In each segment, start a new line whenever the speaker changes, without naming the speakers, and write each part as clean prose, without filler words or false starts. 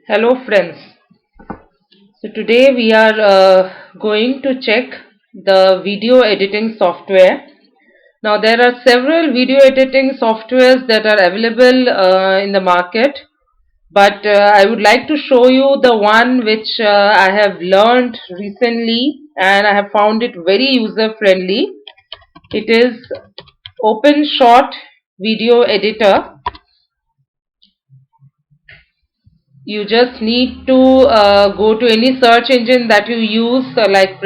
Hello friends. So today we are going to check the video editing software. Now there are several video editing softwares that are available in the market, but I would like to show you the one which I have learned recently and I have found it very user friendly. It is OpenShot Video Editor. You just need to go to any search engine that you use, like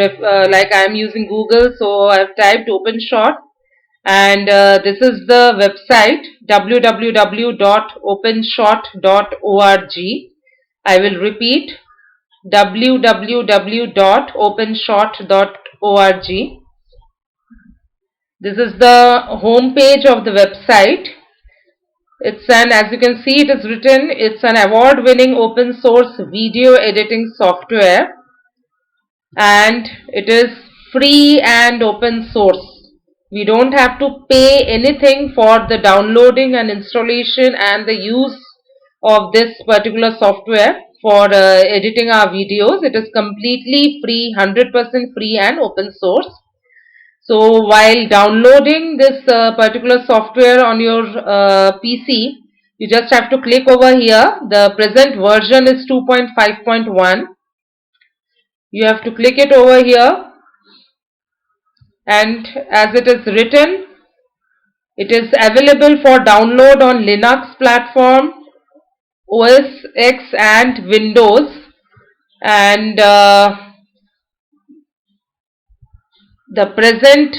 I am using Google, so I've typed OpenShot, and this is the website www.openshot.org. I will repeat, www.openshot.org. This is the home page of the website. As you can see, it is written, it's an award-winning open source video editing software, and it is free and open source. We don't have to pay anything for the downloading and installation and the use of this particular software for editing our videos. It is completely free, 100% free and open source. So while downloading this particular software on your PC, you just have to click over here. The present version is 2.5.1. You have to click it over here, and as it is written, it is available for download on Linux platform, OS X and Windows, and the present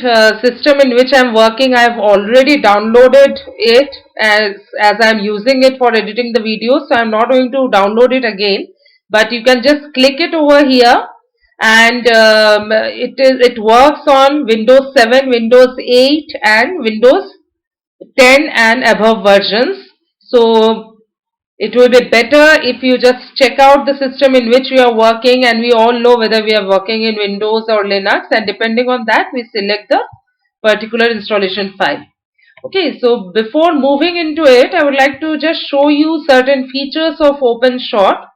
system in which I am working, I have already downloaded it as I am using it for editing the video, so I am not going to download it again, but you can just click it over here, and it works on Windows 7, Windows 8 and Windows 10 and above versions. So it will be better if you just check out the system in which we are working, and we all know whether we are working in Windows or Linux, and depending on that we select the particular installation file. Okay, so before moving into it, I would like to just show you certain features of OpenShot.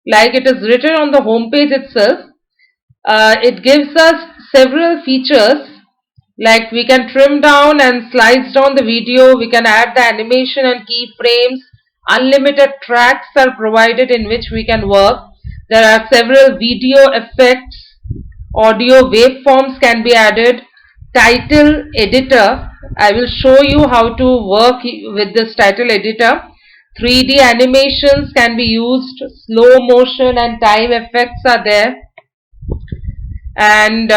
Like it is written on the home page itself, it gives us several features, like we can trim down and slice down the video, we can add the animation and keyframes, unlimited tracks are provided in which we can work. There are several video effects, audio waveforms can be added, title editor. I will show you how to work with this title editor. 3D animations can be used, slow motion and time effects are there, and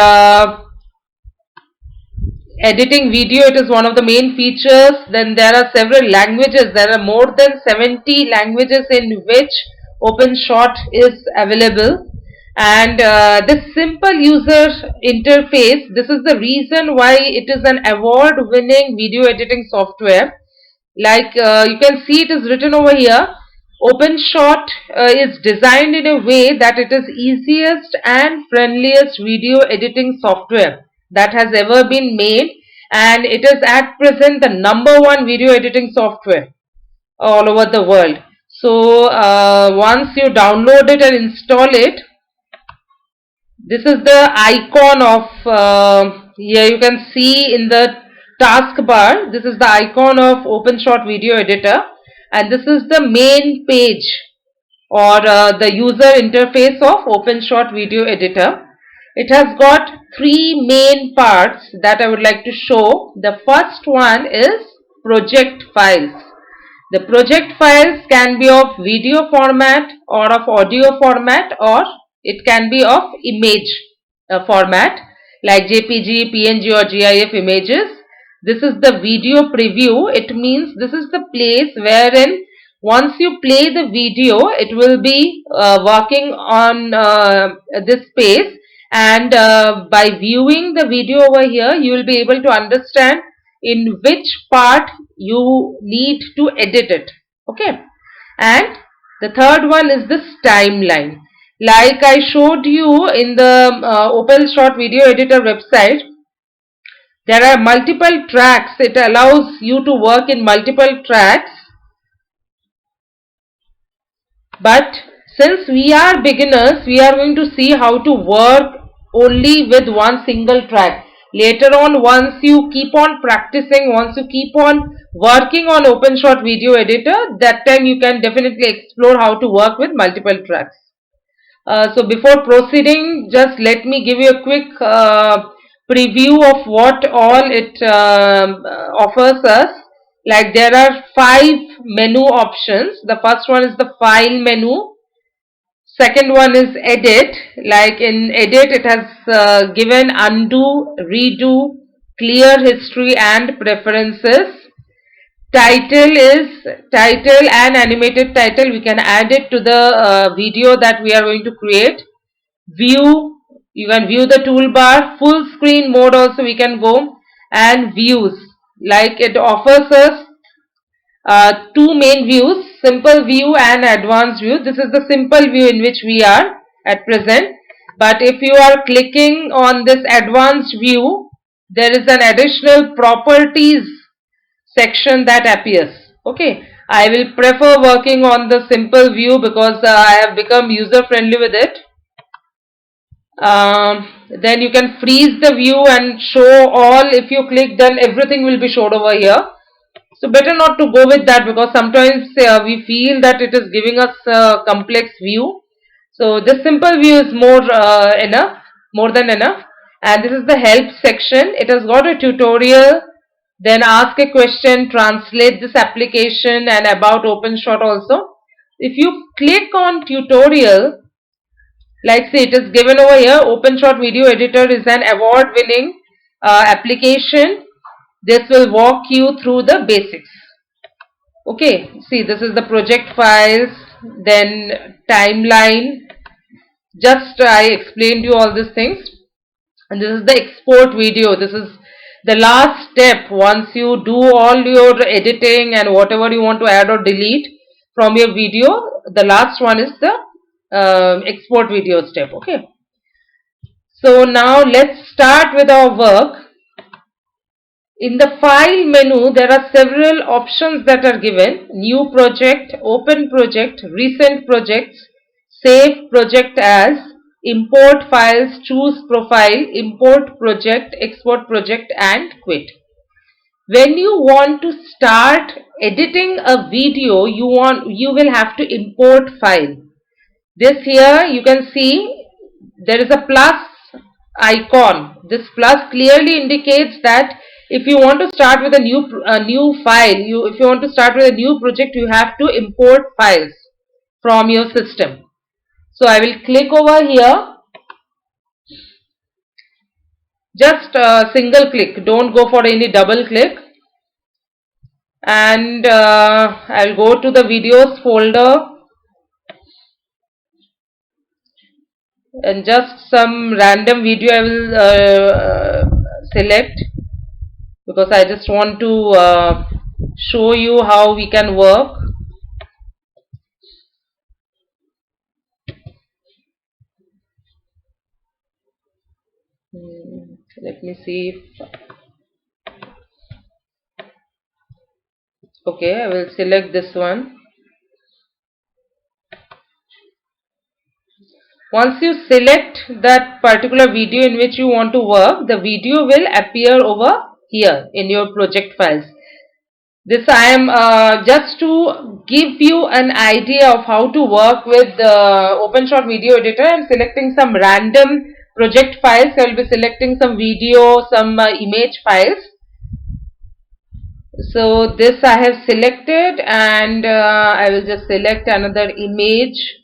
editing video, it is one of the main features. Then there are several languages. There are more than 70 languages in which OpenShot is available, and this simple user interface, this is the reason why it is an award winning video editing software. Like you can see, it is written over here, OpenShot is designed in a way that it is easiest and friendliest video editing software that has ever been made, and it is at present the #1 video editing software all over the world. So once you download it and install it, this is the icon of here you can see in the taskbar. This is the icon of OpenShot Video Editor, and this is the main page or the user interface of OpenShot Video Editor. It has got three main parts that I would like to show. The first one is project files. The project files can be of video format or of audio format, or it can be of image format like JPG, PNG or GIF images. This is the video preview. It means this is the place wherein once you play the video, it will be working on this space, and by viewing the video over here, you will be able to understand in which part you need to edit it. Okay, and the third one is this timeline. Like I showed you in the OpenShot Video Editor website, there are multiple tracks. It allows you to work in multiple tracks. But since we are beginners, we are going to see how to work only with one single track. Later on, once you keep on practicing, once you keep on working on OpenShot Video Editor, that time you can definitely explore how to work with multiple tracks. So before proceeding, just let me give you a quick preview of what all it offers us. Like there are 5 menu options. The first one is the file menu. Second one is edit. Like in edit, it has given undo, redo, clear history and preferences. Title is title and animated title. We can add it to the video that we are going to create. View, you can view the toolbar. Full screen mode also we can go, and views. Like it offers us 2 main views, simple view and advanced view. This is the simple view in which we are at present. But if you are clicking on this advanced view, there is an additional properties section that appears. Okay, I will prefer working on the simple view because I have become user friendly with it. Then you can freeze the view and show all. If you click, then everything will be showed over here. So better not to go with that, because sometimes we feel that it is giving us a complex view. So this simple view is more than enough. And this is the help section. It has got a tutorial, then ask a question, translate this application, and about OpenShot also. If you click on tutorial, like say it is given over here, OpenShot Video Editor is an award-winning application. This will walk you through the basics. Okay, see, this is the project files, then timeline. Just I explained you all these things. And this is the export video. This is the last step. Once you do all your editing and whatever you want to add or delete from your video, the last one is the export video step. Okay. So now let's start with our work. In the file menu, there are several options that are given: new project, open project, recent projects, save project as, import files, choose profile, import project, export project, and quit. When you want to start editing a video, you will have to import file. This here you can see there is a plus icon. This plus clearly indicates that if you want to start with a new file, if you want to start with a new project, you have to import files from your system. So I will click over here. Just a single click. Don't go for any double click. And I'll go to the videos folder. And just some random video I will select, because I just want to show you how we can work. Let me see if, okay, I will select this one. Once you select that particular video in which you want to work, the video will appear over here in your project files. This I am just to give you an idea of how to work with the OpenShot Video Editor. I am selecting some random project files. I will be selecting some video, some image files. So this I have selected, and I will just select another image.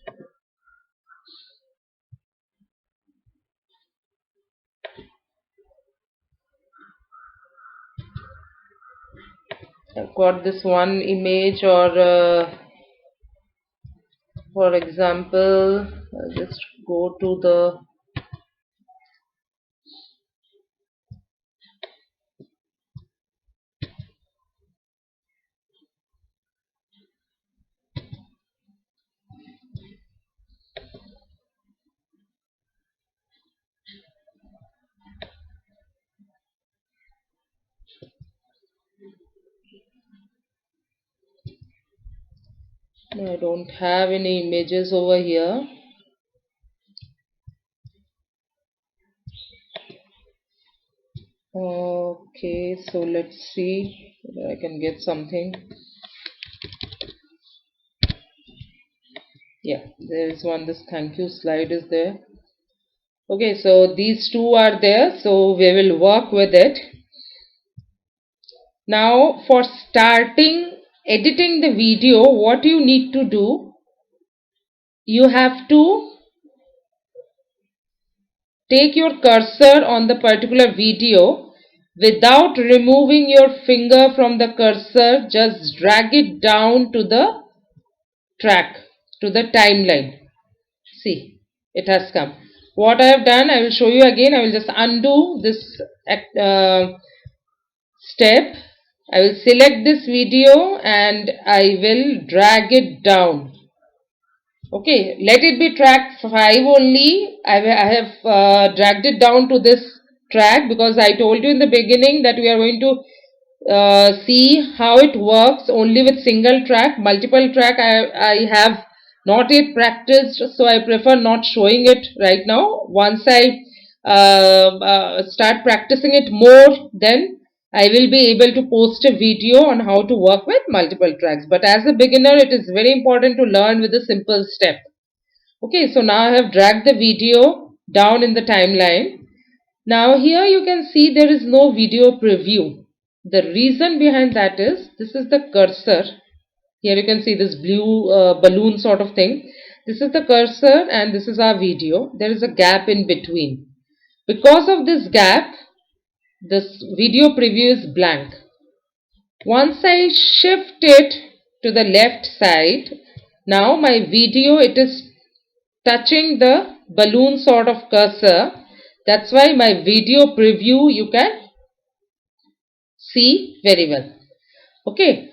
I've got this one image, or for example, I'll just go to the I don't have any images over here. Okay, so let's see whether I can get something. Yeah, there is one. This thank you slide is there. Okay, so these two are there, so we will work with it. Now for starting editing the video, what you need to do, you have to take your cursor on the particular video. Without removing your finger from the cursor, just drag it down to the track, to the timeline. See, it has come. What I have done, I will show you again. I will just undo this step. I will select this video and I will drag it down. Okay, let it be track 5 only. I have dragged it down to this track because I told you in the beginning that we are going to see how it works only with single track. Multiple track I have not yet practiced, so I prefer not showing it right now. Once I start practicing it more, then I will be able to post a video on how to work with multiple tracks. But as a beginner, it is very important to learn with a simple step. Okay, so now I have dragged the video down in the timeline. Now here you can see there is no video preview. The reason behind that is, this is the cursor. Here you can see this blue balloon sort of thing. This is the cursor and this is our video. There is a gap in between. Because of this gap, this video preview is blank. Once I shift it to the left side, now my video, it is touching the balloon sort of cursor. That's why my video preview you can see very well. Okay.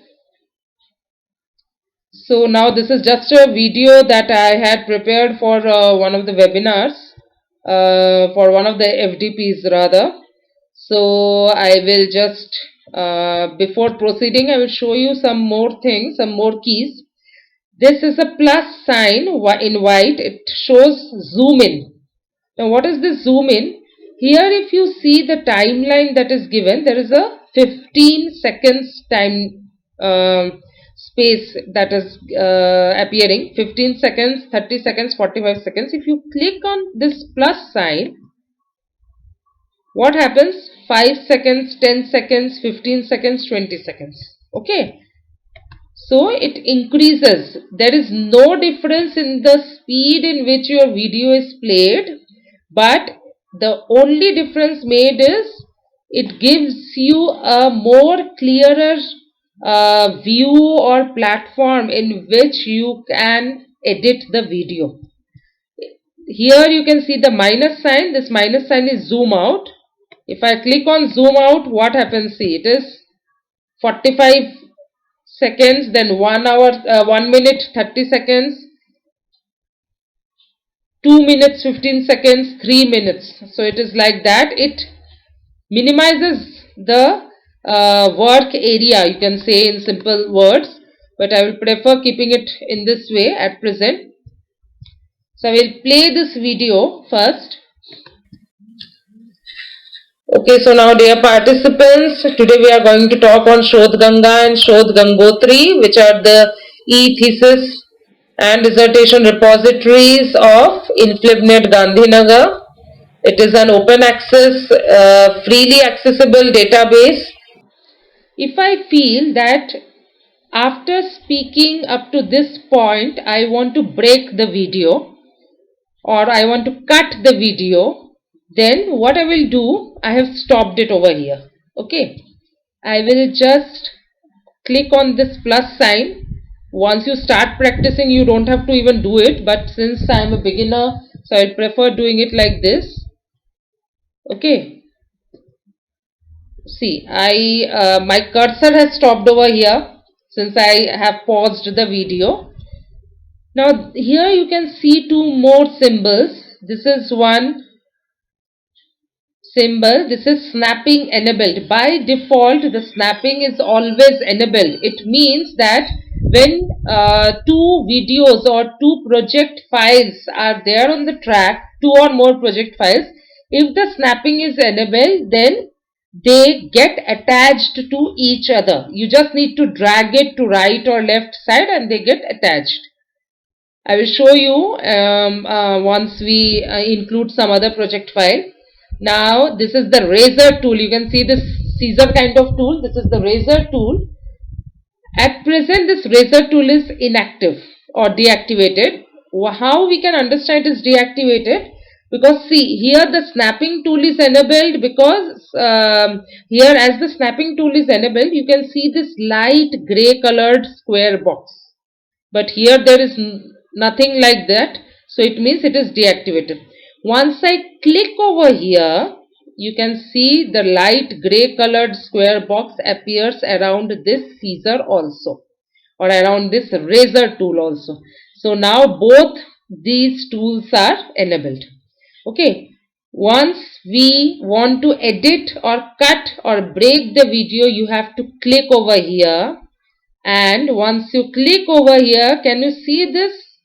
So now this is just a video that I had prepared for one of the webinars, for one of the FDPs rather. So I will just, before proceeding, I will show you some more things, some more keys. This is a plus sign in white. It shows zoom in. Now what is this zoom in? Here if you see the timeline that is given, there is a 15 seconds time space that is appearing. 15 seconds, 30 seconds, 45 seconds. If you click on this plus sign, what happens? 5 seconds, 10 seconds, 15 seconds, 20 seconds. Okay. So it increases. There is no difference in the speed in which your video is played, but the only difference made is it gives you a more clearer view or platform in which you can edit the video. Here you can see the minus sign. This minus sign is zoom out. If I click on zoom out, what happens? See, it is 45 seconds, then 1 hour, 1 minute 30 seconds, 2 minutes 15 seconds, 3 minutes. So it is like that. It minimizes the work area, you can say in simple words, but I will prefer keeping it in this way at present. So I will play this video first. Okay, so now dear participants, today we are going to talk on Shodh Ganga and Shodh Gangotri, which are the e-thesis and dissertation repositories of INFLIBNet Gandhinagar. It is an open access, freely accessible database. If I feel that after speaking up to this point, I want to break the video or I want to cut the video, then what I will do, I have stopped it over here. Okay, I will just click on this plus sign. Once you start practicing, you don't have to even do it, but since I am a beginner, so I prefer doing it like this. Okay, see, my cursor has stopped over here since I have paused the video. Now here you can see two more symbols. This is one symbol. This is snapping enabled. By default, the snapping is always enabled. It means that when two videos or two project files are there on the track, two or more project files, if the snapping is enabled, then they get attached to each other. You just need to drag it to right or left side and they get attached. I will show you once we include some other project file. Now this is the razor tool. You can see this scissor kind of tool. This is the razor tool. At present this razor tool is inactive or deactivated. How we can understand it is deactivated? Because see, here the snapping tool is enabled, because here as the snapping tool is enabled, you can see this light grey colored square box. But here there is nothing like that, so it means it is deactivated. Once I click over here, you can see the light grey colored square box appears around this scissor also, or around this razor tool also. So now both these tools are enabled. Okay, once we want to edit or cut or break the video, you have to click over here, and once you click over here, can you see this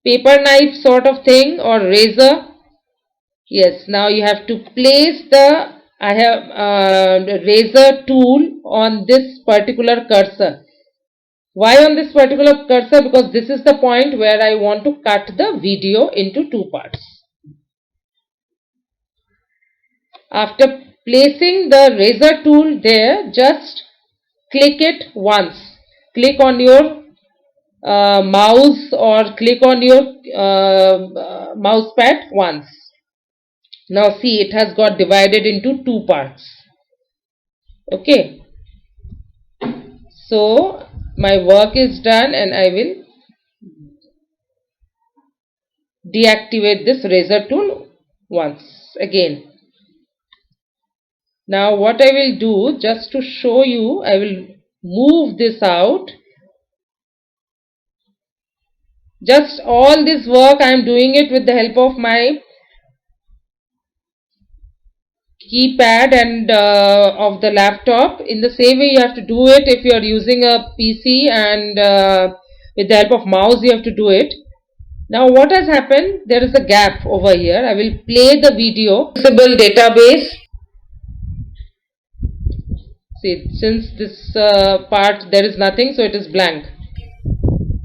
paper knife sort of thing or razor? Yes, now you have to place the razor tool on this particular cursor. Why on this particular cursor? Because this is the point where I want to cut the video into two parts. After placing the razor tool there, just click it once. Click on your mouse or click on your mouse pad once. Now see, it has got divided into two parts. Okay, so my work is done and I will deactivate this razor tool once again. Now what I will do, just to show you, I will move this out. Just all this work I am doing it with the help of my keypad and of the laptop. In the same way you have to do it if you are using a PC, and with the help of mouse you have to do it. Now what has happened, there is a gap over here. I will play the video. Accessible database. See, since this part there is nothing, so it is blank.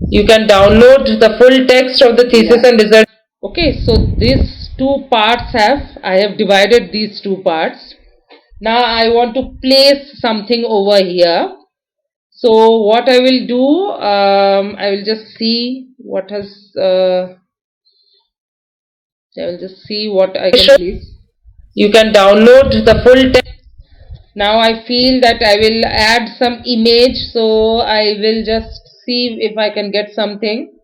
You can download the full text of the thesis and result. Okay, so these two parts I have divided these two parts. Now I want to place something over here. So what I will do, I will just see what has, I will just see what I can place. You can download the full text. Now I feel that I will add some image, so I will just see if I can get something.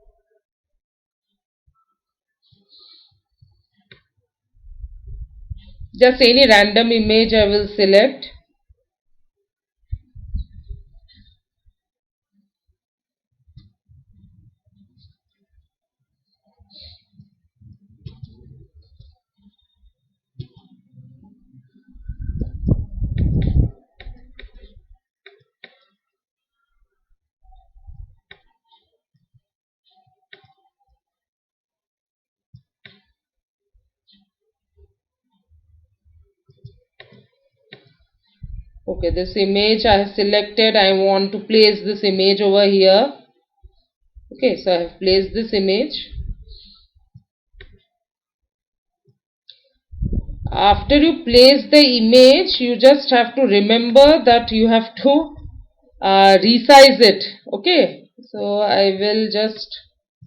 Just any random image I will select. Okay, this image I have selected. I want to place this image over here. Okay, so I have placed this image. After you place the image, you just have to remember that you have to resize it. Okay, so I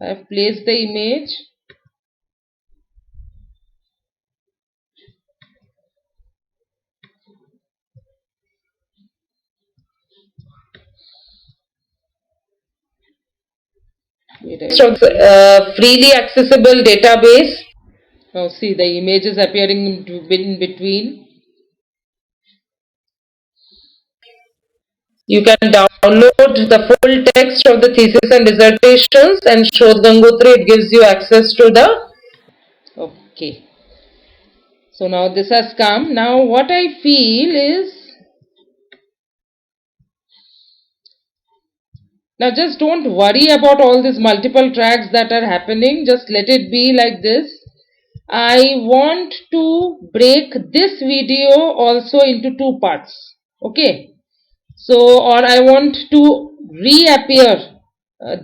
have placed the image. Freely accessible database. Now see, the image is appearing in between. You can download the full text of the thesis and dissertations, and Shodh Gangotri, it gives you access to the. Okay. So now this has come. Now what I feel is, Now just don't worry about all these multiple tracks that are happening. Just let it be like this. I want to break this video also into two parts. Okay. So, or I want to reappear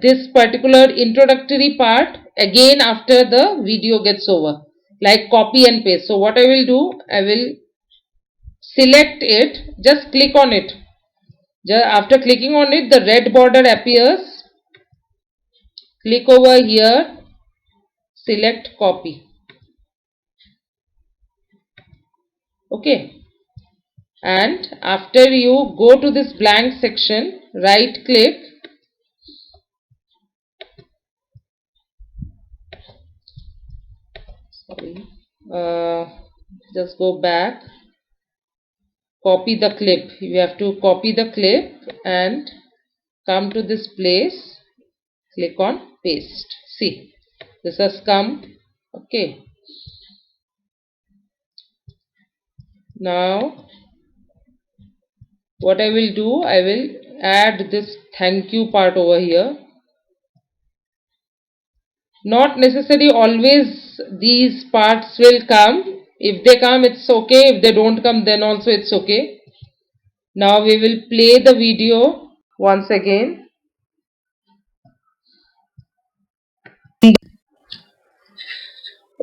this particular introductory part again after the video gets over, like copy and paste. So what I will do, I will select it, just click on it. After clicking on it, the red border appears. Click over here, select copy. Okay. And after you go to this blank section, right click, sorry, just go back, copy the clip. You have to copy the clip and come to this place, click on paste. See, this has come. Okay. Now what I will do, I will add this thank you part over here. Not necessarily always these parts will come. If they come, it's okay. If they don't come, then also it's okay. Now we will play the video once again.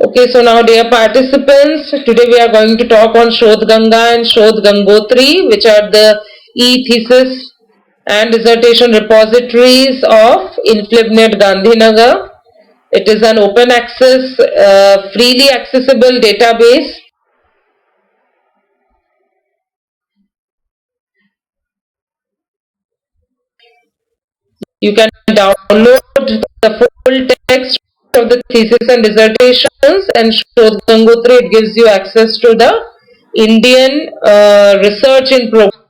Okay, so now dear participants, today we are going to talk on Shodh Ganga and Shodh Gangotri, which are the e-thesis and dissertation repositories of INFLIBNet Gandhinagar. It is an open access, freely accessible database. You can download the full text of the thesis and dissertations, and Shodh Gangotri, it gives you access to the Indian research in progress.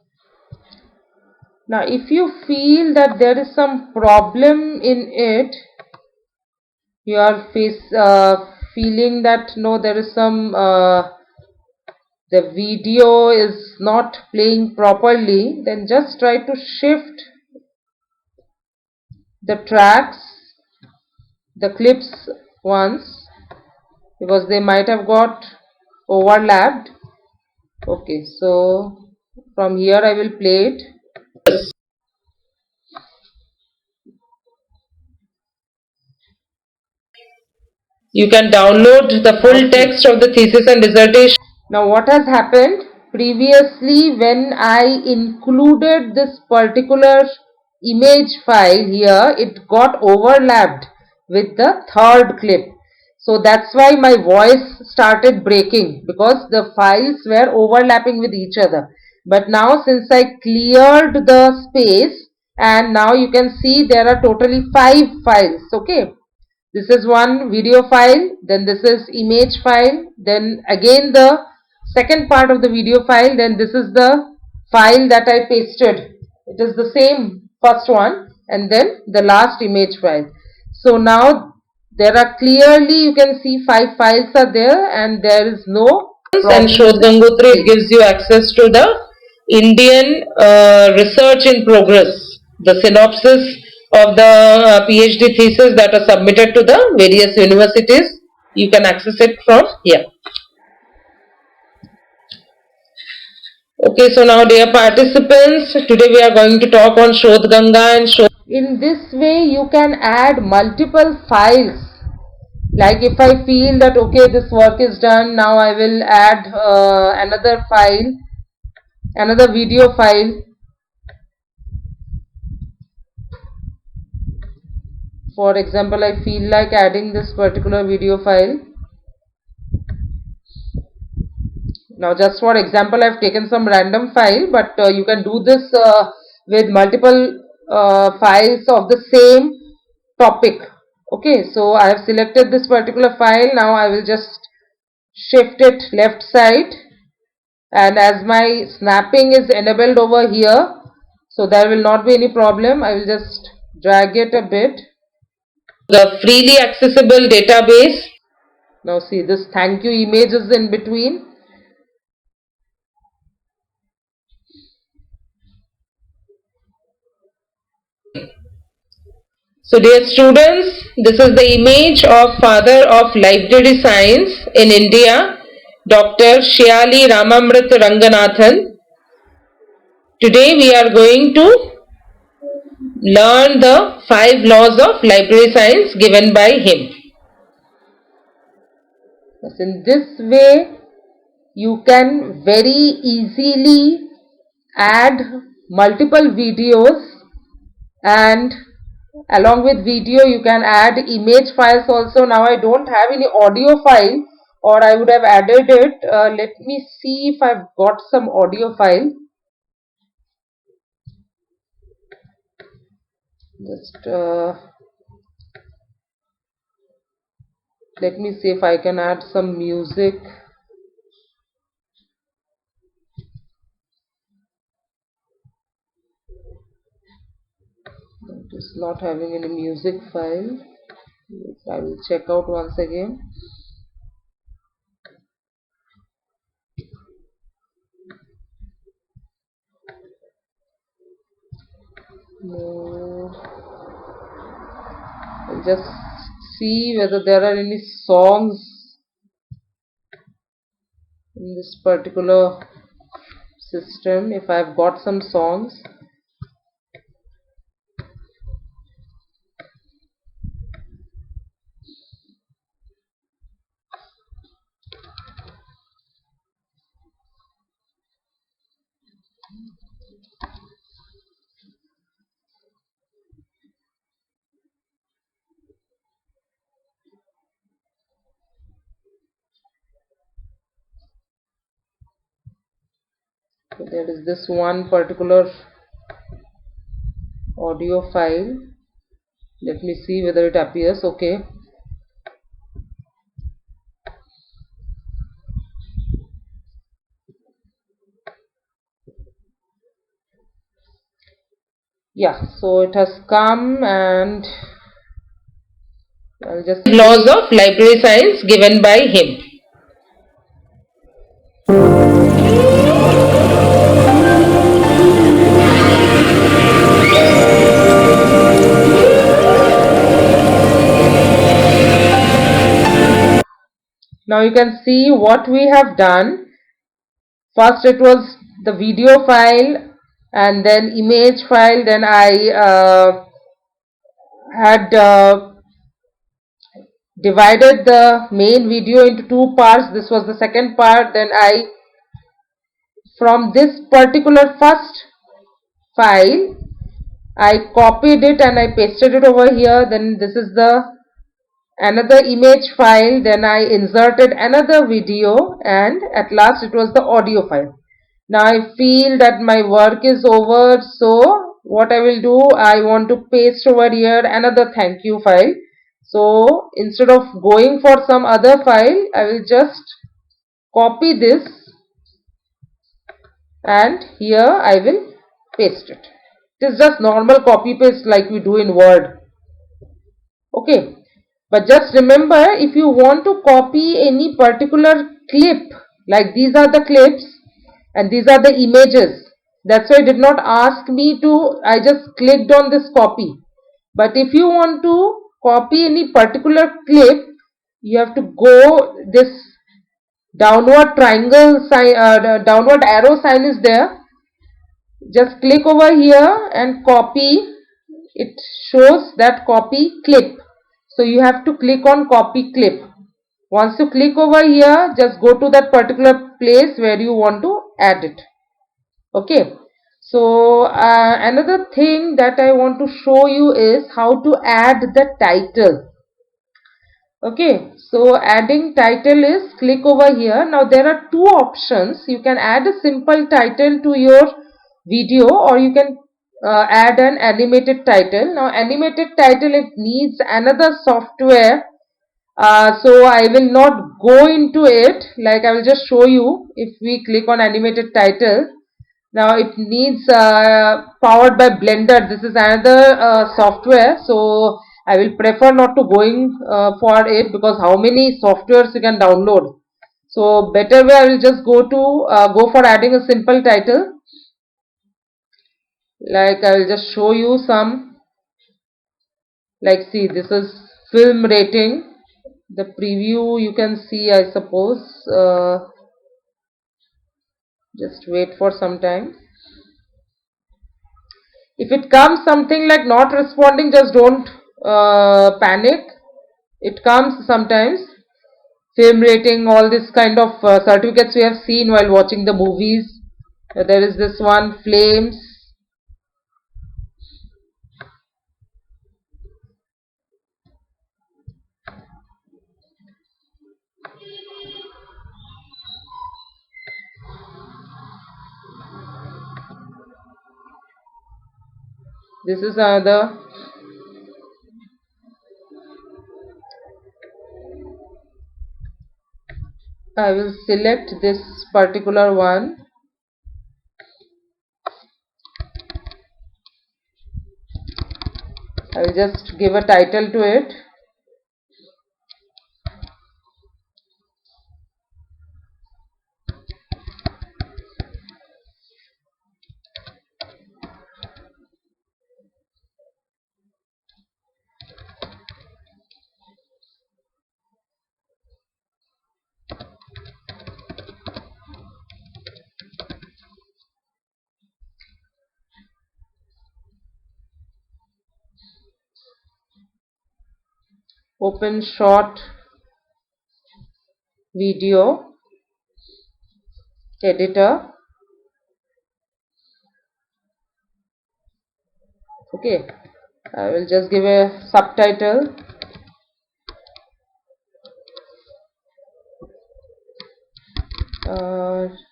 Now, if you feel that there is some problem in it, you are feeling that no, there is some the video is not playing properly, then just try to shift the tracks, the clips once, because they might have got overlapped. Okay, so from here I will play it. You can download the full text of the thesis and dissertation. Now what has happened? Previously when I included this particular image file here, it got overlapped with the third clip. So that's why my voice started breaking, because the files were overlapping with each other. But now since I cleared the space, and now you can see there are totally 5 files. Okay. This is one video file, then this is image file, then again the second part of the video file, then this is the file that I pasted. It is the same first one, and then the last image file. So now there are clearly, you can see 5 files are there, and there is no problem. And Shodh Gangotri gives you access to the Indian research in progress, the synopsis of the PhD thesis that are submitted to the various universities. You can access it from here. Okay, so now dear participants, today we are going to talk on Shodh Ganga and Shodh. In this way you can add multiple files. Like if I feel that okay, this work is done, now I will add another file, another video file. For example, I feel like adding this particular video file. Now just for example, I've taken some random file, but you can do this with multiple files of the same topic. Okay, so I have selected this particular file. Now I will just shift it left side, and as my snapping is enabled over here, so there will not be any problem. I will just drag it a bit. The freely accessible database. Now see, this thank you image is in between. So dear students, this is the image of father of library science in India, Dr. Shyali Ramamrit Ranganathan. Today we are going to learn the 5 laws of library science given by him. In this way, you can very easily add multiple videos, and along with video you can add image files also. Now I don't have any audio file, or I would have added it. Let me see if I've got some audio file. Just let me see if I can add some music. It is not having any music file. I will check out once again. No. I'll just see whether there are any songs in this particular system. If I've got some songs. So there is this one particular audio file. Let me see whether it appears. Okay. Yeah, so it has come, and I'll just laws of library science given by him. Now you can see what we have done. First it was the video file, and then image file. Then I had divided the main video into 2 parts. This was the second part. Then from this particular first file, I copied it and I pasted it over here. Then this is the another image file. Then I inserted another video, and at last it was the audio file. Now I feel that my work is over, so what I will do, I want to paste over here another thank you file. So instead of going for some other file, I will just copy this, and here I will paste it. It is just normal copy paste like we do in Word. Okay, but just remember, if you want to copy any particular clip, like these are the clips and these are the images, that's why it did not ask me to, I just clicked on this copy. But if you want to copy any particular clip, you have to go this downward triangle sign, downward arrow sign is there. Just click over here and copy. It shows that copy clip. So you have to click on copy clip. Once you click over here, just go to that particular place where you want to add it. Okay. So another thing that I want to show you is how to add the title. Okay, so adding title is, click over here. Now there are 2 options. You can add a simple title to your video, or you can add an animated title. Now animated title, it needs another software, so I will not go into it. Like I will just show you. If we click on animated title, now it needs powered by Blender. This is another software, so I will prefer not to going for it, because how many softwares you can download. So better way, I will just go for adding a simple title. Like I will just show you some. Like, see, this is film rating. The preview you can see, I suppose. Just wait for some time. If it comes something like not responding, just don't panic. It comes sometimes. Film rating, all this kind of certificates we have seen while watching the movies. There is this one, Flames. This is another. I will select this particular one. I will just give a title to it. Open short video editor. Okay, I will just give a subtitle.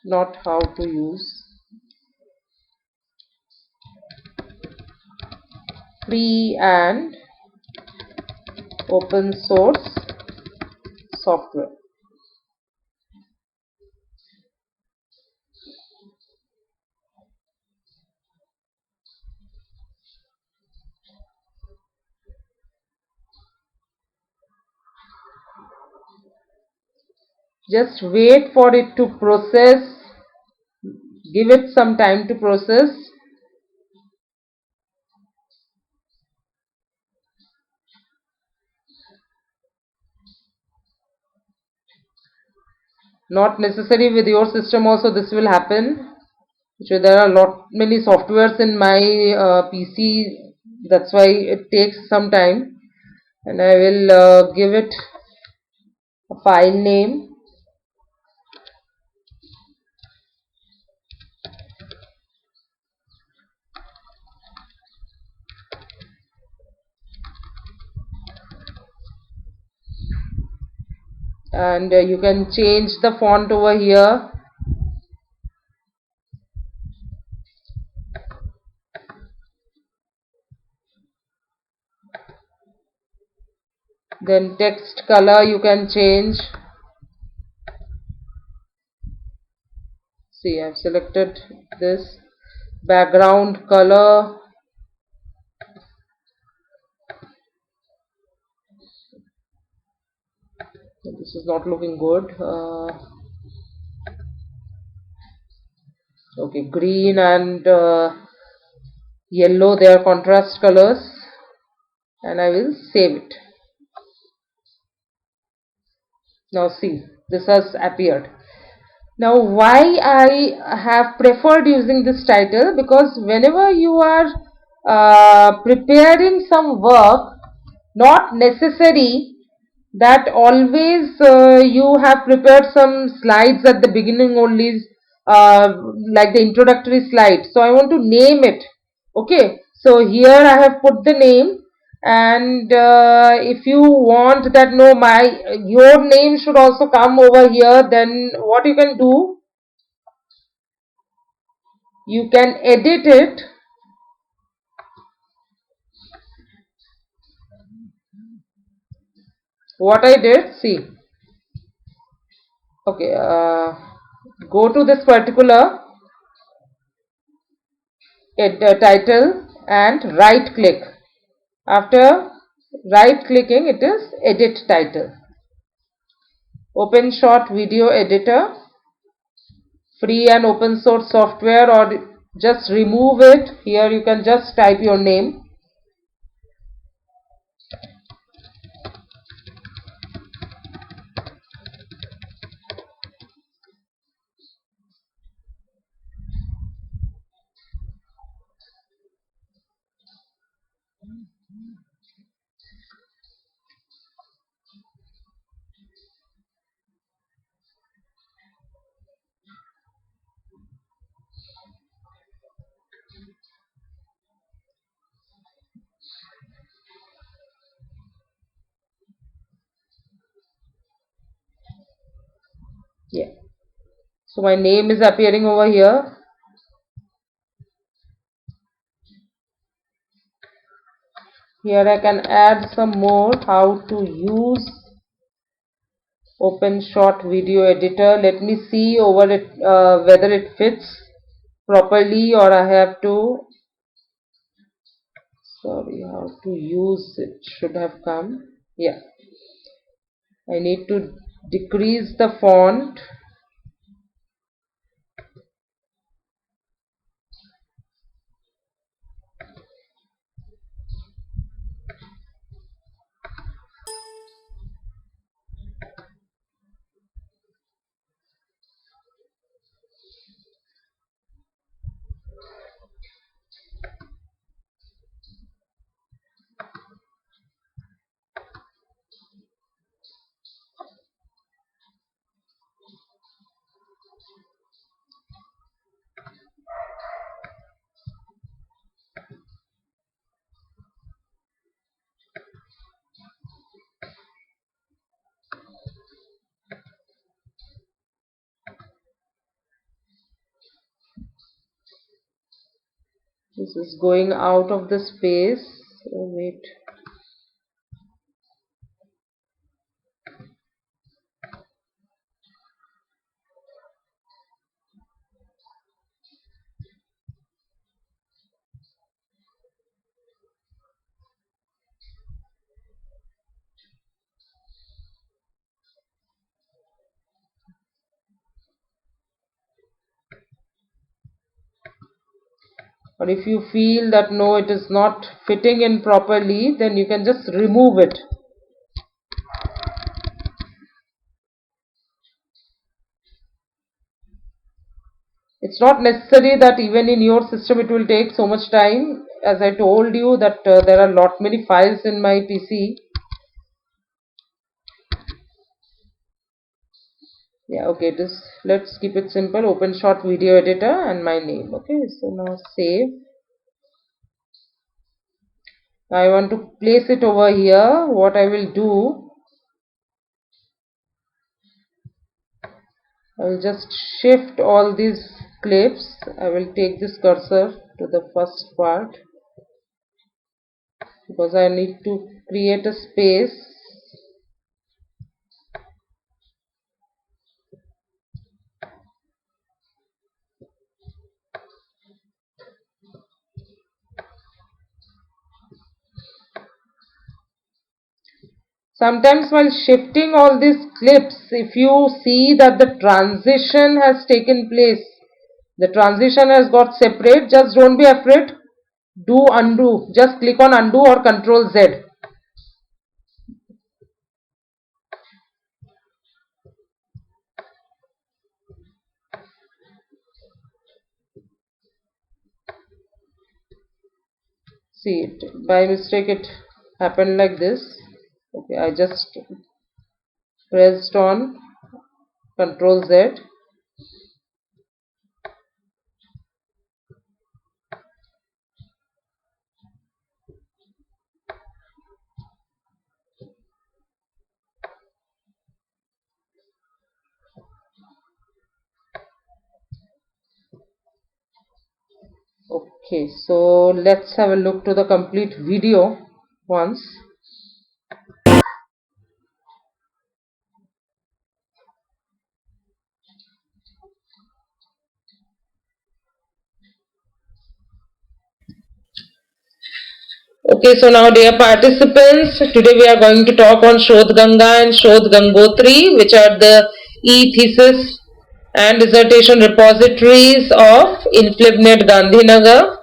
Not how to use free and open source software. Just wait for it to process. Give it some time to process. Not necessary with your system also this will happen. So there are many softwares in my PC. That's why it takes some time. And I will give it a file name. And you can change the font over here. Then text color you can change. See, I've selected this. Background color. This is not looking good. Okay, green and yellow, they are contrast colors. And I will save it. Now see, this has appeared. Now why I have preferred using this title, because whenever you are preparing some work, not necessary that always you have prepared some slides at the beginning only, like the introductory slide. So I want to name it. Okay, so here I have put the name, and if you want that no, your name should also come over here, then what you can do, you can edit it. What I did, see, okay, go to this particular title and right click. After right clicking, it is edit title. Open short video editor, free and open source software, or just remove it. Here you can just type your name. Yeah. So my name is appearing over here. Here I can add some more how to use OpenShot video editor. Let me see over it whether it fits properly, or I have to, sorry, how to use it should have come. Yeah, I need to decrease the font. This is going out of the space. Oh, wait. Or if you feel that no, it is not fitting in properly, then you can just remove it. It's not necessary that even in your system it will take so much time. As I told you that there are lot many files in my PC. Yeah, okay, let's keep it simple. OpenShot video editor and my name. Okay, so now save. Now I want to place it over here. What I will do, I will just shift all these clips. I will take this cursor to the first part because I need to create a space. Sometimes while shifting all these clips, if you see that the transition has taken place, the transition has got separate, just don't be afraid. Do undo. Just click on undo or Control Z. See it. By mistake it happened like this. Okay, I just pressed on Control Z. Okay, so let's have a look to the complete video once. Okay, so now dear participants, today we are going to talk on Shodh Ganga and Shodh Gangotri, which are the e-thesis and dissertation repositories of INFLIBNet Gandhinagar.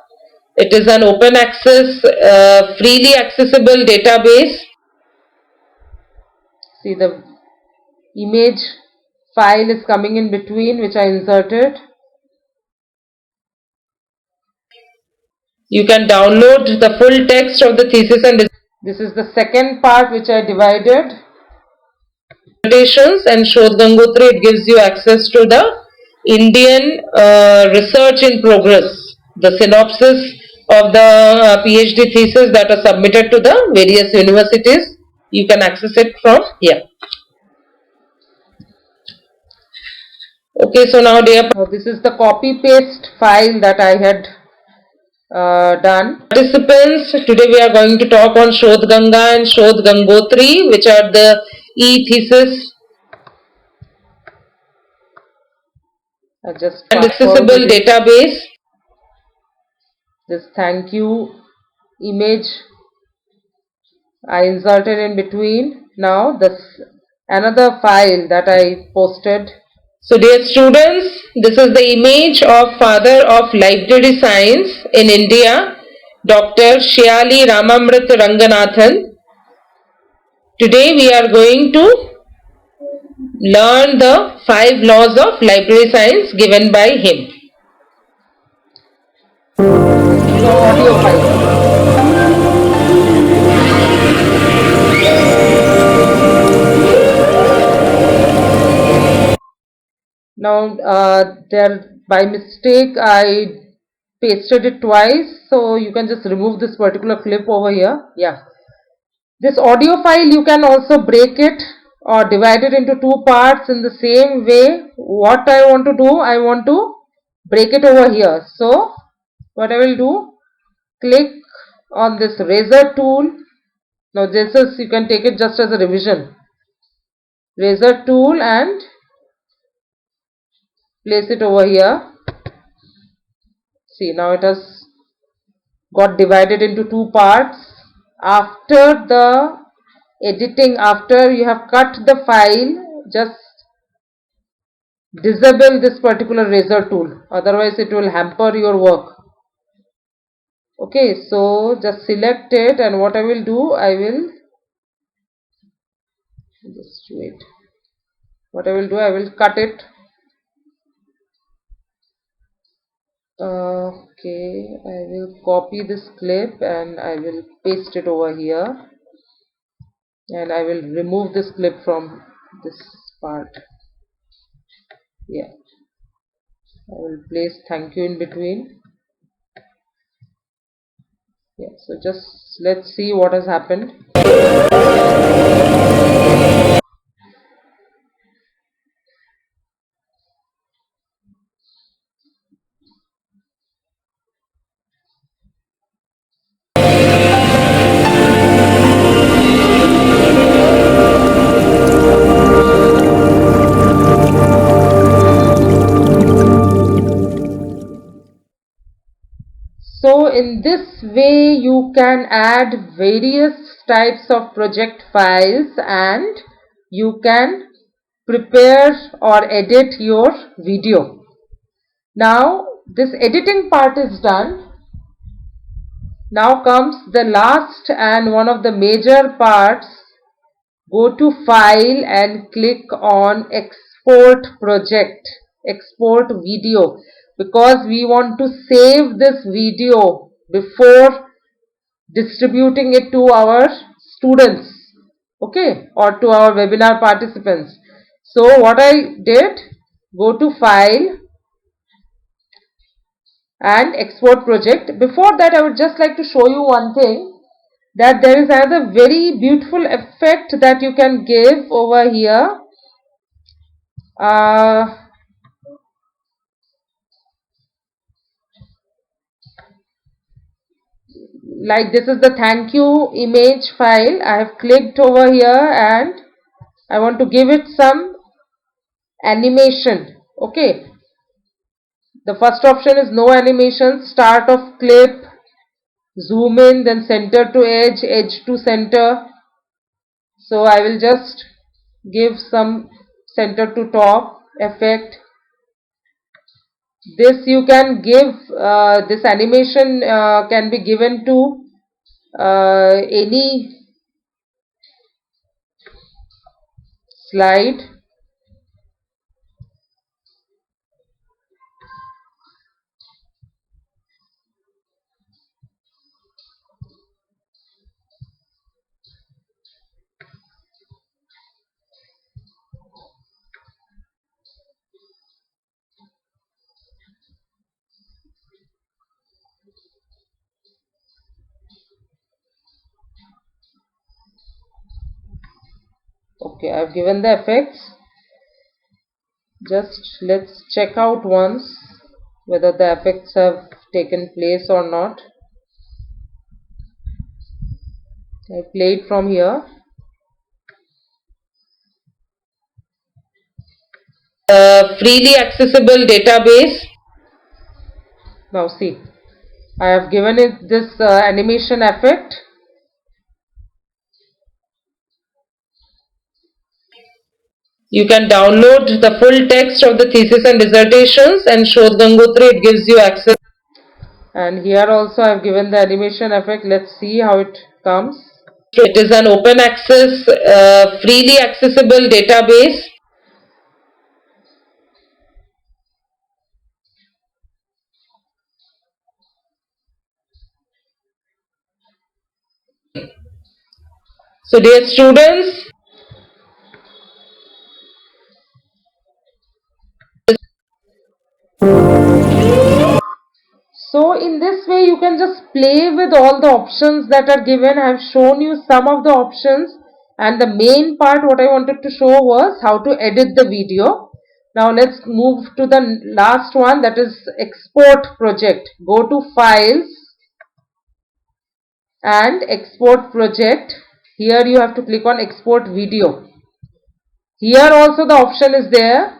It is an open access, freely accessible database. See, the image file is coming in between, which I inserted. You can download the full text of the thesis, and this is the second part which I divided. Presentations and Shodh Gangotri, it gives you access to the Indian research in progress, the synopsis of the PhD thesis that are submitted to the various universities. You can access it from here. Okay, so now dear, this is the copy paste file that I had done. Participants, today we are going to talk on Shodh Ganga and Shodh Gangotri, which are the e-thesis just and accessible database. This thank you image I inserted in between. Now this another file that I posted. So dear students, this is the image of father of library science in India, Dr. Shyali Ramamrit Ranganathan. Today we are going to learn the 5 laws of library science given by him. So audio file. Now there by mistake I pasted it twice, so you can just remove this particular clip over here. Yeah, this audio file you can also break it or divide it into two parts in the same way. What I want to do, I want to break it over here. So what I will do, click on this razor tool. Now this is, you can take it just as a revision. Razor tool and place it over here. See, now it has got divided into two parts. After the editing, after you have cut the file, just disable this particular razor tool, otherwise it will hamper your work. Okay, so just select it, and what I will do, I will just wait. What I will do, I will cut it. Okay, I will copy this clip and I will paste it over here, and I will remove this clip from this part. Yeah, I will place thank you in between. Yeah, so just let's see what has happened. So in this way you can add various types of project files and you can prepare or edit your video. Now this editing part is done. Now comes the last and one of the major parts. Go to file and click on export project, export video, because we want to save this video before distributing it to our students, okay, or to our webinar participants. So what I did, go to file and export project. Before that, I would just like to show you one thing, that there is another very beautiful effect that you can give over here. Like this is the thank you image file. I have clicked over here and I want to give it some animation. Okay, the first option is no animation, start of clip, zoom in, then center to edge, edge to center. So I will just give some center to top effect. This you can give, this animation can be given to any slide. Okay, I've given the effects. Just let's check out once whether the effects have taken place or not. I play it from here. Freely accessible database. Now see, I have given it this animation effect. You can download the full text of the thesis and dissertations, and Shodh Gangotri, it gives you access. And here also I have given the animation effect. Let's see how it comes. It is an open access, freely accessible database. So dear students, so in this way you can just play with all the options that are given. I have shown you some of the options, and the main part what I wanted to show was how to edit the video. Now let's move to the last one, that is export project. Go to files and export project. Here you have to click on export video. Here also the option is there,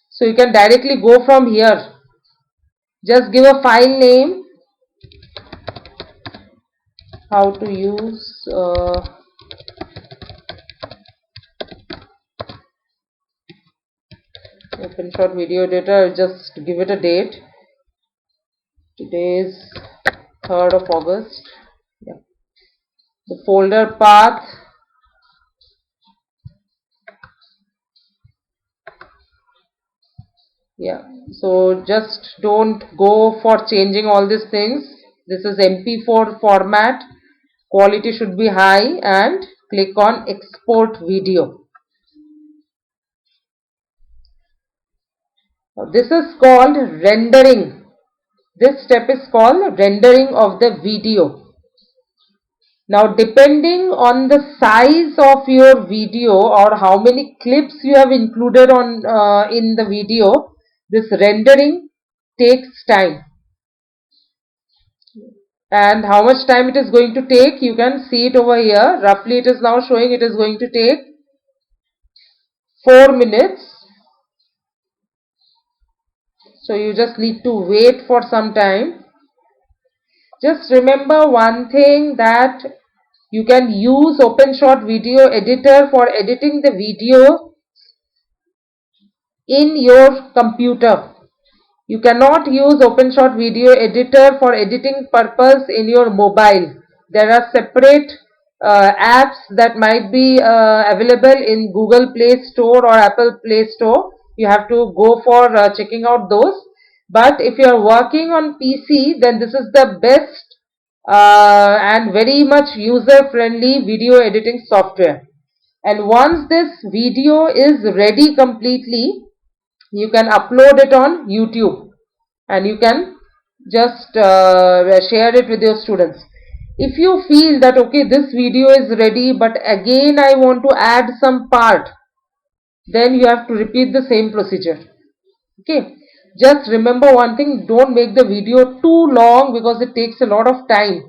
so you can directly go from here. Just give a file name, how to use OpenShot video editor. I'll just give it a date. Today is 3rd of August. Yeah. The folder path, yeah, so just don't go for changing all these things. This is MP4 format, quality should be high, and click on export video. This is called rendering. This step is called rendering of the video. Now depending on the size of your video or how many clips you have included on in the video, this rendering takes time. And how much time it is going to take, you can see it over here. Roughly it is now showing it is going to take 4 minutes. So you just need to wait for some time. Just remember one thing, that you can use OpenShot video editor for editing the video in your computer. You cannot use OpenShot video editor for editing purpose in your mobile. There are separate apps that might be available in Google Play Store or Apple Play Store. You have to go for checking out those. But if you are working on PC, then this is the best and very much user friendly video editing software. And once this video is ready completely, you can upload it on YouTube and you can just share it with your students. If you feel that okay, this video is ready but again I want to add some part, then you have to repeat the same procedure. Okay, just remember one thing, don't make the video too long because it takes a lot of time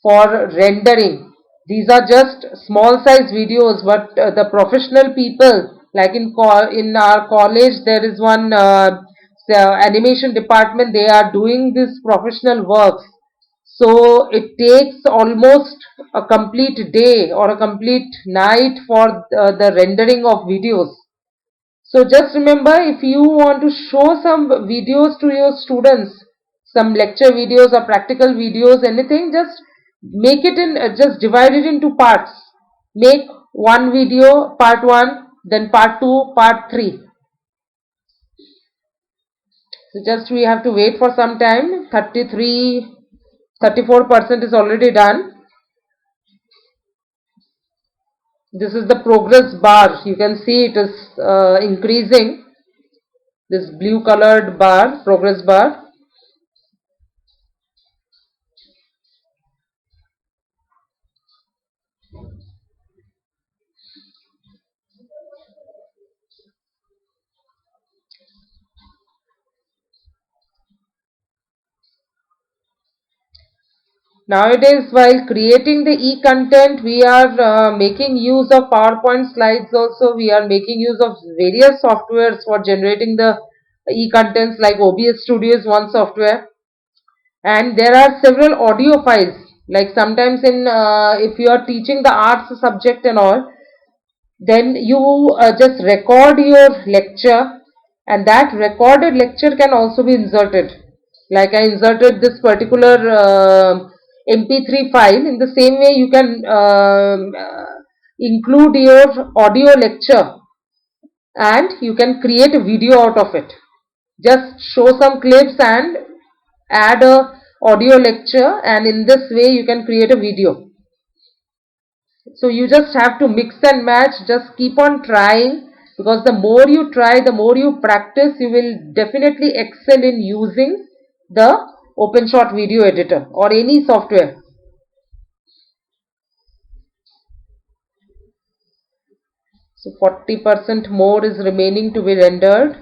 for rendering. These are just small size videos, but the professional people, like in our college there is one animation department, they are doing this professional work. So it takes almost a complete day or a complete night for the rendering of videos. So just remember, if you want to show some videos to your students, some lecture videos or practical videos, anything, just make it in, just divide it into parts. Make one video, part 1, then part 2, part 3. So just we have to wait for some time. 34% is already done. This is the progress bar. You can see it is increasing. This blue colored bar, progress bar. Nowadays, while creating the e-content, we are making use of PowerPoint slides also. We are making use of various softwares for generating the e-contents, like OBS Studio is one software. And there are several audio files, like sometimes in if you are teaching the arts subject and all, then you just record your lecture, and that recorded lecture can also be inserted. Like I inserted this particular mp3 file. In the same way, you can include your audio lecture, and you can create a video out of it. Just show some clips and add a audio lecture, and in this way you can create a video. So you just have to mix and match, just keep on trying, because the more you try, the more you practice, you will definitely excel in using the OpenShot video editor or any software. So 40% more is remaining to be rendered.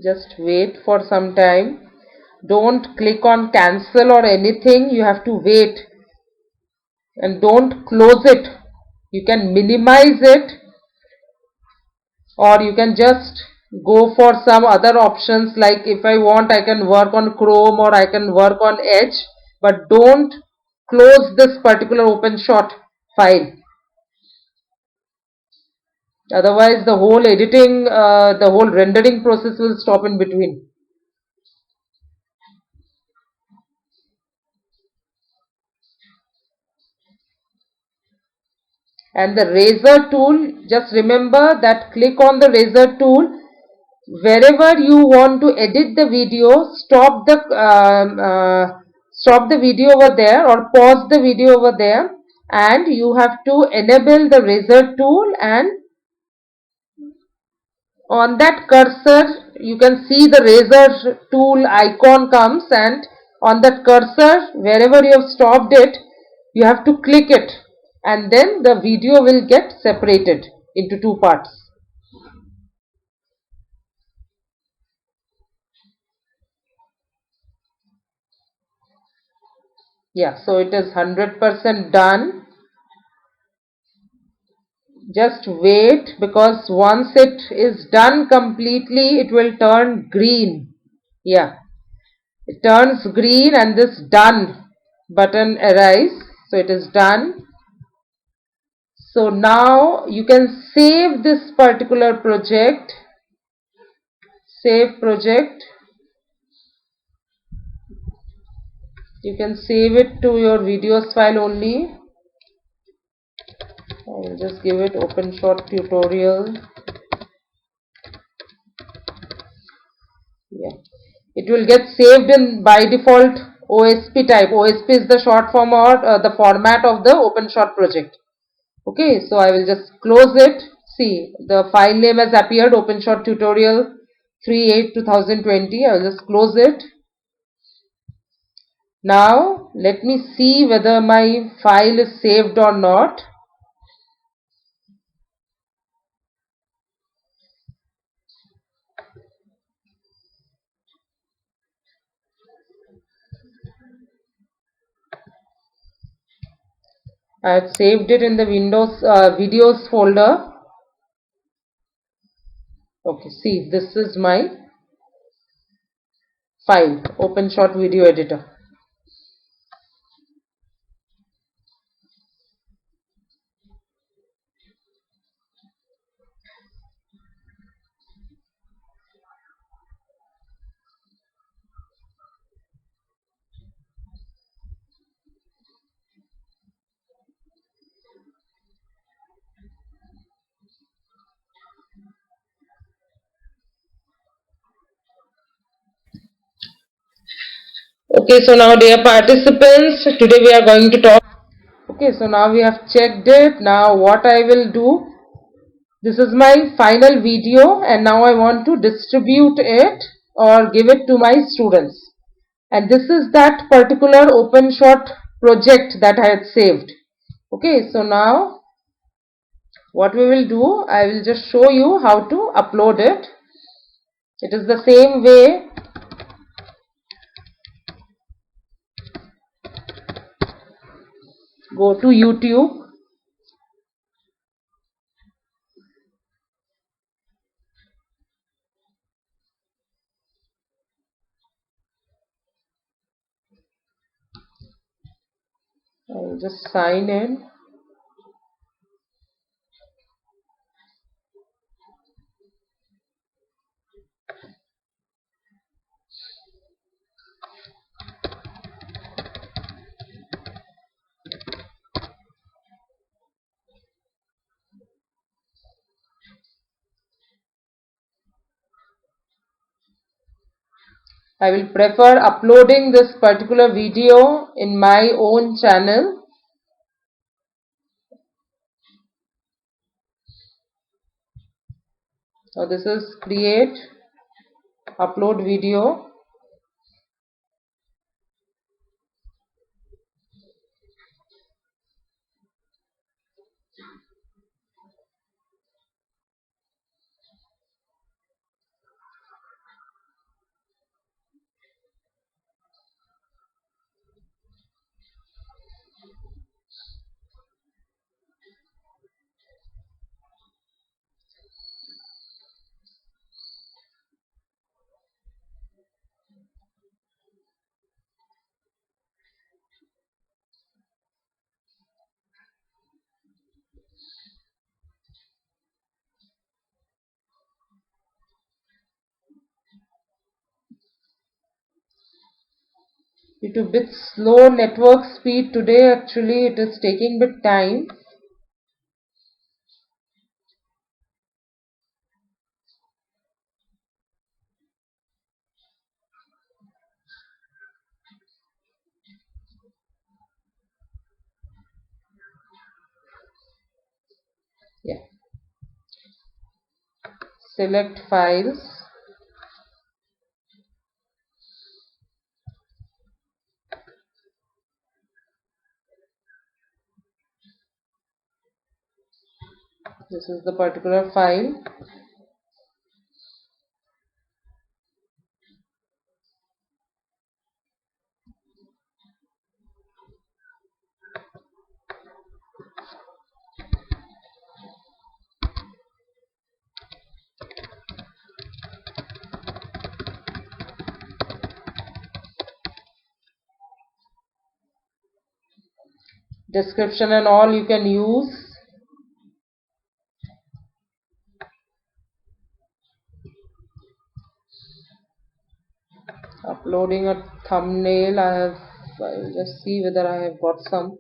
Just wait for some time. Don't click on cancel or anything. You have to wait, and don't close it. You can minimize it, or you can just go for some other options, like if I want, I can work on Chrome or I can work on Edge, but don't close this particular OpenShot file. Otherwise the whole editing, the whole rendering process will stop in between. And the razor tool, just remember that click on the razor tool wherever you want to edit the video. Stop the video over there, or pause the video over there, and you have to enable the razor tool, and on that cursor you can see the razor tool icon comes, and on that cursor, wherever you have stopped it, you have to click it, and then the video will get separated into two parts. Yeah, so it is 100% done. Just wait, because once it is done completely, it will turn green. Yeah, it turns green and this done button arises. So it is done. So now you can save this particular project. Save project. You can save it to your videos file only. I will just give it OpenShot tutorial. Yeah, it will get saved in by default OSP type. OSP is the short form, or the format of the OpenShot project. Okay, so I will just close it. See, the file name has appeared, OpenShot tutorial 3/8/2020. I will just close it. Now let me see whether my file is saved or not. I have saved it in the Windows videos folder. Okay, see, this is my file, OpenShot video editor. Okay, so now dear participants, today we are going to talk. Okay, so now we have checked it. Now what I will do, This is my final video, and now I want to distribute it or give it to my students. And this is that particular OpenShot project that I had saved. Okay, so now what we will do, I will just show you how to upload it. It is the same way. Go to YouTube. I will just sign in. I will prefer uploading this particular video in my own channel. So this is create, upload video. Due to bit slow network speed today, actually it is taking bit time. Yeah. Select files. This is the particular file. Description and all you can use. Uploading a thumbnail. I will just see whether I have got some.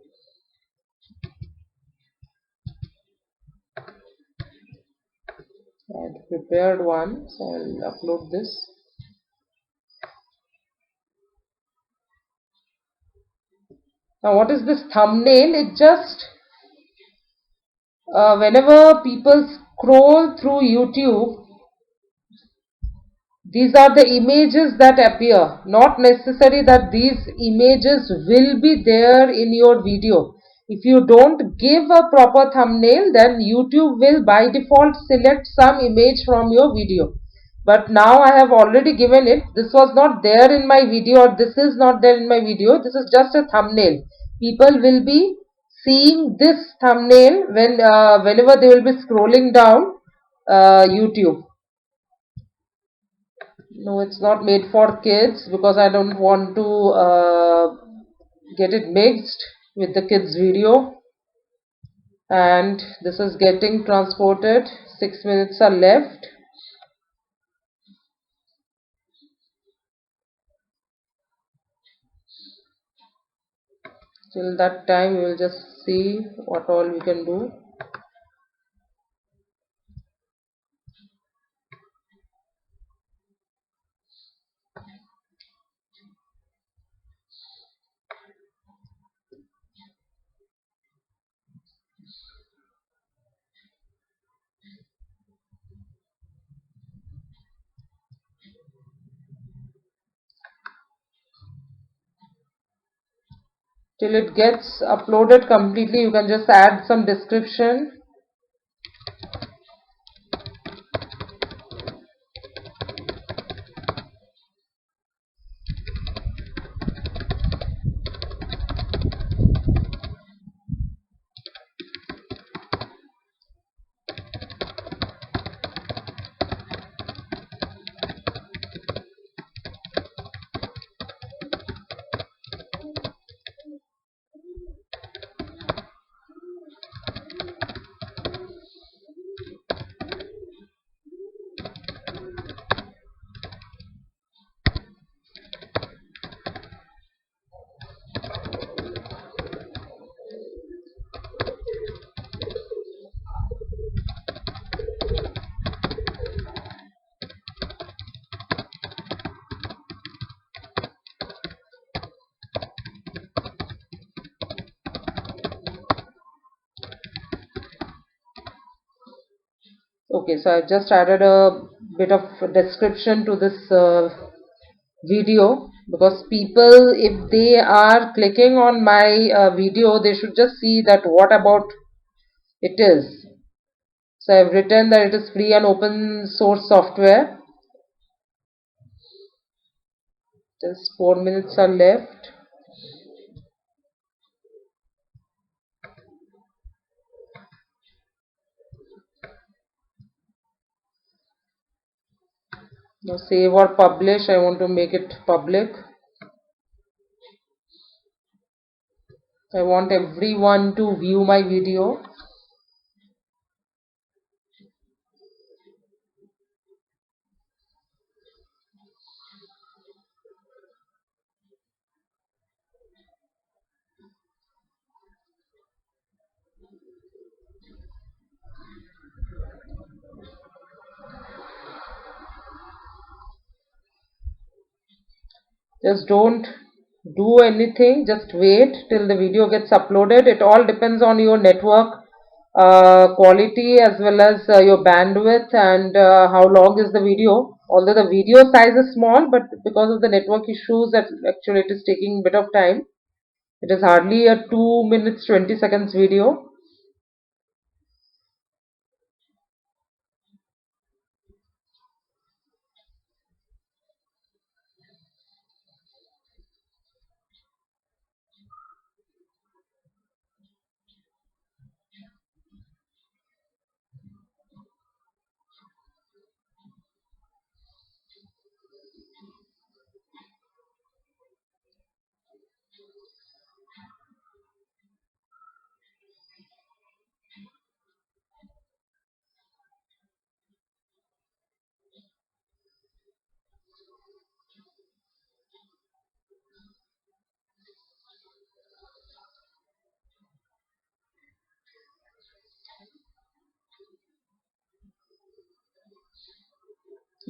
I had prepared one, so I'll upload this. Now what is this thumbnail? It just whenever people scroll through YouTube, these are the images that appear. Not necessary that these images will be there in your video. If you don't give a proper thumbnail, then YouTube will by default select some image from your video. But now I have already given it. This was not there in my video, or this is not there in my video. This is just a thumbnail. People will be seeing this thumbnail whenever they will be scrolling down YouTube. No, it's not made for kids because I don't want to get it mixed with the kids video. And this is getting transported. 6 minutes are left. Till that time we will just see what all we can do. till it gets uploaded completely. You can just add some description. Okay, so I've just added a bit of description to this video, because people, if they are clicking on my video, they should just see that what about it is. So I've written that it is free and open source software. Just 4 minutes are left. Now save or publish. I want to make it public. I want everyone to view my video. Just don't do anything, just wait till the video gets uploaded. It all depends on your network quality as well as your bandwidth, and how long is the video. Although the video size is small, but because of the network issues, that actually it is taking a bit of time. It is hardly a 2 minutes 20 seconds video.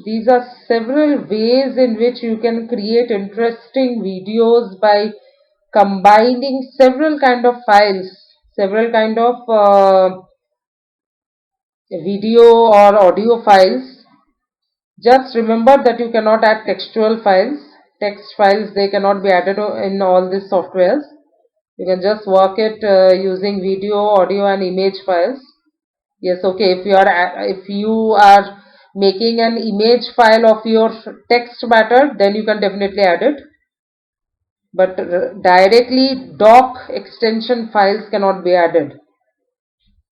These are several ways in which you can create interesting videos by combining several kind of files, several kind of video or audio files. Just remember that you cannot add textual files. Text files, they cannot be added in all these softwares. You can just work it using video, audio and image files. Yes, okay, if you are making an image file of your text matter, then you can definitely add it. But directly doc extension files cannot be added.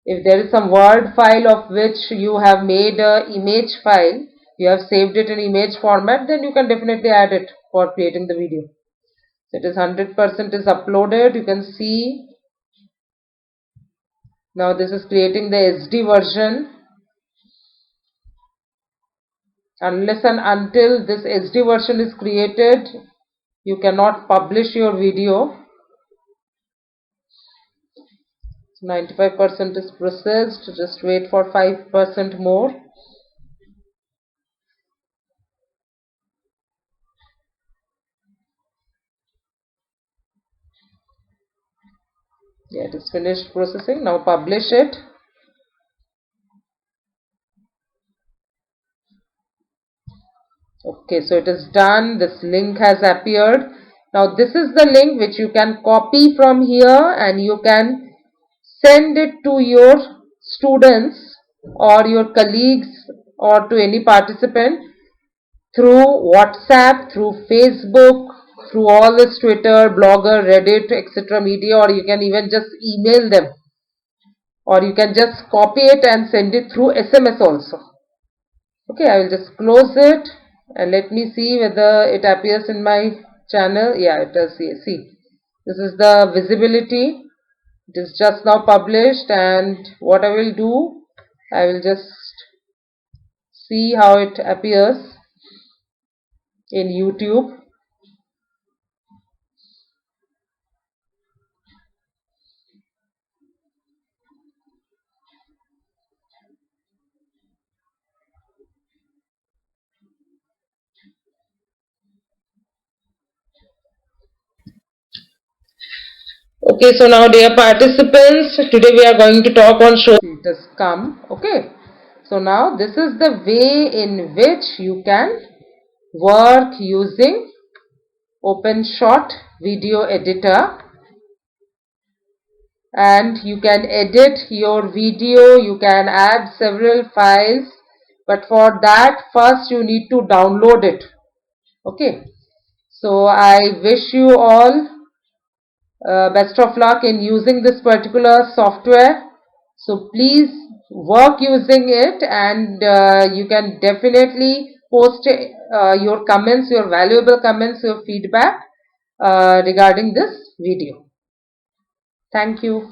If there is some word file of which you have made a image file, you have saved it in image format, then you can definitely add it for creating the video. So it is 100% is uploaded. You can see now this is creating the SD version. Unless and until this SD version is created, you cannot publish your video. 95% is processed. Just wait for 5% more. Yeah, it is finished processing. Now publish it. Okay, so it is done. This link has appeared. Now this is the link which you can copy from here and you can send it to your students or your colleagues or to any participant through WhatsApp, through Facebook, through all this Twitter, Blogger, Reddit, etc. media, or you can even just email them, or you can just copy it and send it through SMS also. Okay, I will just close it and let me see whether it appears in my channel. Yeah, it does. See, this is the visibility. It is just now published, and what I will do, I will just see how it appears in YouTube. Okay, so now dear participants, today we are going to talk on show. It has come. Okay, so now this is the way in which you can work using OpenShot video editor, and you can edit your video, you can add several files, but for that first you need to download it. Okay, so I wish you all best of luck in using this particular software. So please work using it, and you can definitely post your comments, your valuable comments, your feedback regarding this video. Thank you.